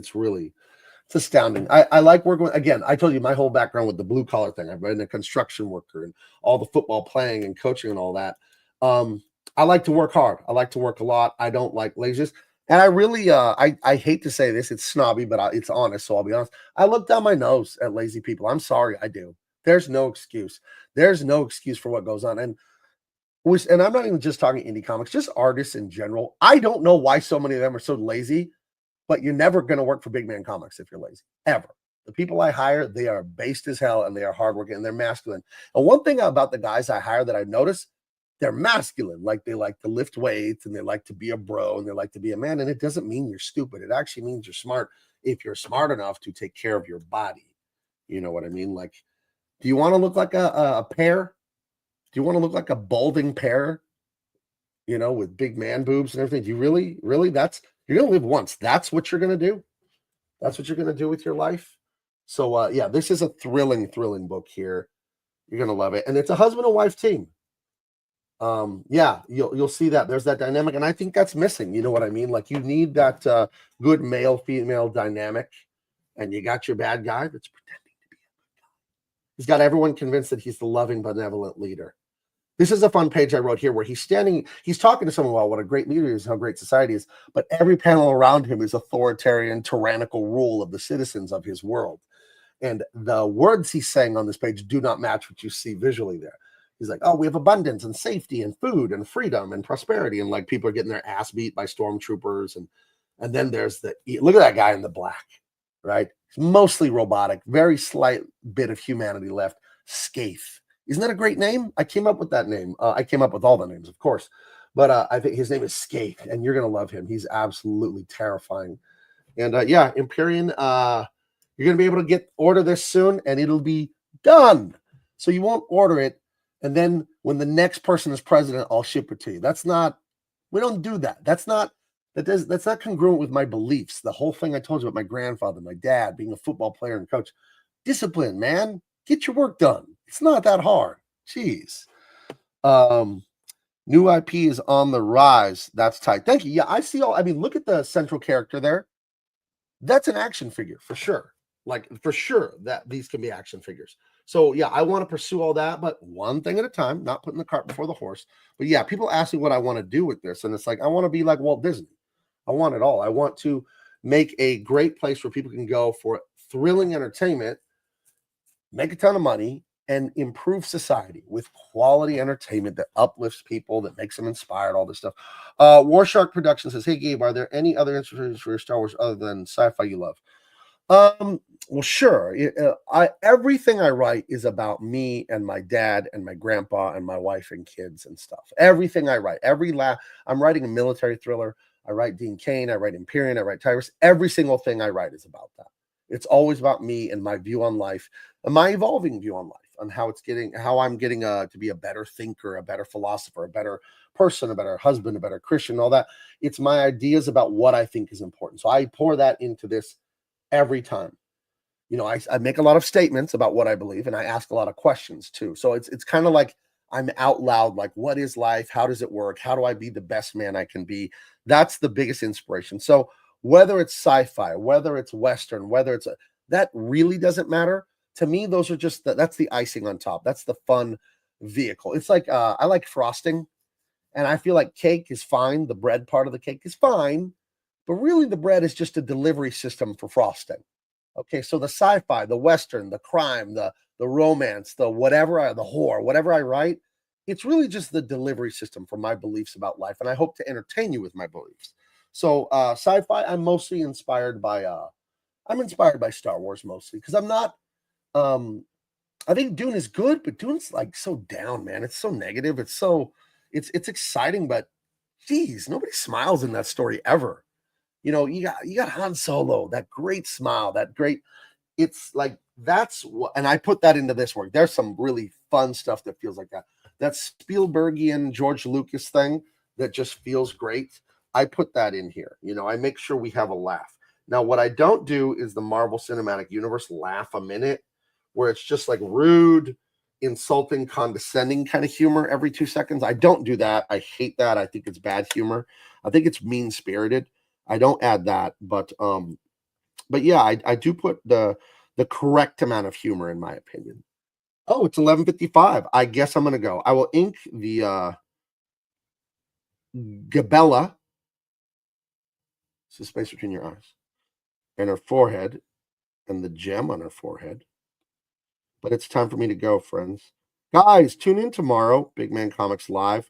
astounding. I like working with, again, I told you my whole background with the blue collar thing. I've been a construction worker and all the football playing and coaching and all that. I like to work hard. I like to work a lot. I don't like laziness. And I really, I hate to say this, it's snobby, but it's honest. So I'll be honest. I look down my nose at lazy people. I'm sorry, I do. There's no excuse. There's no excuse for what goes on. And I'm not even just talking indie comics, just artists in general. I don't know why so many of them are so lazy. But you're never going to work for Big Man Comics if you're lazy, ever. The people I hire, they are based as hell and they are hardworking and they're masculine. And one thing about the guys I hire that I notice, they're masculine. Like they like to lift weights and they like to be a bro and they like to be a man. And it doesn't mean you're stupid. It actually means you're smart if you're smart enough to take care of your body. You know what I mean? Like, do you want to look like a pear? Do you want to look like a balding pear? You know, with big man boobs and everything. Do you really, you're going to live once. That's what you're going to do. That's what you're going to do with your life. So, yeah, this is a thrilling book here. You're going to love it. And it's a husband and wife team. Yeah, you'll see that. There's that dynamic. And I think that's missing. You know what I mean? Like you need that good male-female dynamic. And you got your bad guy that's pretending to be a good guy. He's got everyone convinced that he's the loving, benevolent leader. This is a fun page I wrote here where he's talking to someone about what a great leader is, how great society is, but every panel around him is authoritarian, tyrannical rule of the citizens of his world. And the words he's saying on this page do not match what you see visually there. He's like, oh, we have abundance and safety and food and freedom and prosperity. And like people are getting their ass beat by stormtroopers. And then there's look at that guy in the black, right? He's mostly robotic, very slight bit of humanity left. Skaith. Isn't that a great name? I came up with that name. I came up with all the names, of course. But I think his name is Skaith, and you're going to love him. He's absolutely terrifying. And yeah, Empyrean, you're going to be able to order this soon, and it'll be done. So you won't order it, and then when the next person is president, I'll ship it to you. We don't do that. That's not congruent with my beliefs. The whole thing I told you about my grandfather, my dad, being a football player and coach. Discipline, man. Get your work done. It's not that hard. Jeez. New IP is on the rise. That's tight. Thank you. Yeah, I see look at the central character there. That's an action figure for sure. Like for sure that these can be action figures. So yeah, I want to pursue all that, but one thing at a time, not putting the cart before the horse. But yeah, people ask me what I want to do with this. And it's like, I want to be like Walt Disney. I want it all. I want to make a great place where people can go for thrilling entertainment, make a ton of money, and improve society with quality entertainment that uplifts people, that makes them inspired, all this stuff. War Shark Production says, hey, Gabe, are there any other inspirations for your Star Wars other than sci-fi you love? Well, sure. Everything I write is about me and my dad and my grandpa and my wife and kids and stuff. Everything I write, I'm writing a military thriller. I write Dean Cain. I write Empyrean. I write Tyrus. Every single thing I write is about that. It's always about me and my view on life and my evolving view on life, on how I'm getting to be a better thinker, a better philosopher, a better person, a better husband, a better Christian, all that. It's my ideas about what I think is important. So I pour that into this every time. You know, I make a lot of statements about what I believe, and I ask a lot of questions too. So it's kind of like I'm out loud, like, what is life? How does it work? How do I be the best man I can be? That's the biggest inspiration. So whether it's sci-fi, whether it's Western, that really doesn't matter. To me, those are just that's the icing on top. That's the fun vehicle. It's like I like frosting, and I feel like cake is fine. The bread part of the cake is fine, but really the bread is just a delivery system for frosting. Okay, so the sci-fi, the Western, the crime, the romance, the whatever, the horror, whatever I write, it's really just the delivery system for my beliefs about life, and I hope to entertain you with my beliefs. So sci-fi, I'm inspired by Star Wars mostly, because I'm not I think Dune is good, but Dune's like so down, man. It's so negative. It's exciting, but geez, nobody smiles in that story ever. You got Han Solo, that great smile, that great. It's like that's what, and I put that into this work. There's some really fun stuff that feels like that. That Spielbergian George Lucas thing that just feels great. I put that in here. I make sure we have a laugh. Now, what I don't do is the Marvel Cinematic Universe laugh a minute, where it's just like rude, insulting, condescending kind of humor every 2 seconds. I don't do that. I hate that. I think it's bad humor. I think it's mean spirited. I don't add that, but yeah, I do put the correct amount of humor in my opinion. Oh, it's 11:55. I guess I'm gonna go. I will ink the Gabella. It's the space between your eyes and her forehead and the gem on her forehead. But it's time for me to go, friends. Guys, tune in tomorrow, Big Man Comics Live,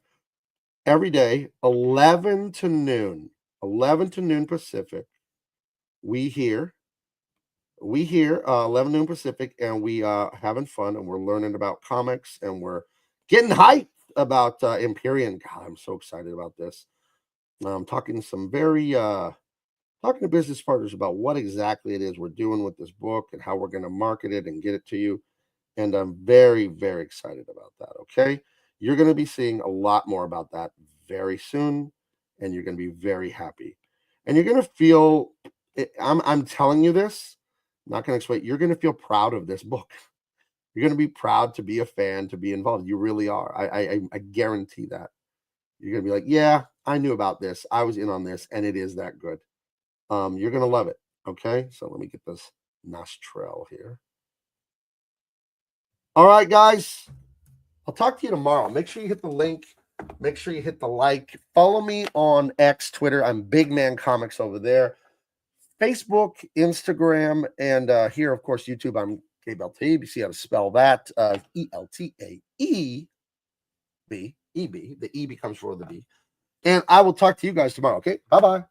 every day, 11 to noon. 11 to noon Pacific. We here 11 noon Pacific, and we having fun, and we're learning about comics, and we're getting hyped about Empyrean. God, I'm so excited about this. I'm talking to some very talking to business partners about what exactly it is we're doing with this book and how we're going to market it and get it to you. And I'm very, very excited about that. Okay. You're going to be seeing a lot more about that very soon, and you're going to be very happy. And you're going to feel I'm telling you this, I'm not going to explain. You're going to feel proud of this book. You're going to be proud to be a fan, to be involved. You really are. I guarantee that. You're going to be like, yeah, I knew about this. I was in on this, and it is that good. You're going to love it. Okay. So let me get this nostril here. All right, guys. I'll talk to you tomorrow. Make sure you hit the link. Make sure you hit the like. Follow me on X, Twitter. I'm Big Man Comics over there. Facebook, Instagram, and here, of course, YouTube. I'm Gabe Eltaeb. You see how to spell that. Eltaeb. The E becomes for the B. And I will talk to you guys tomorrow. Okay. Bye-bye.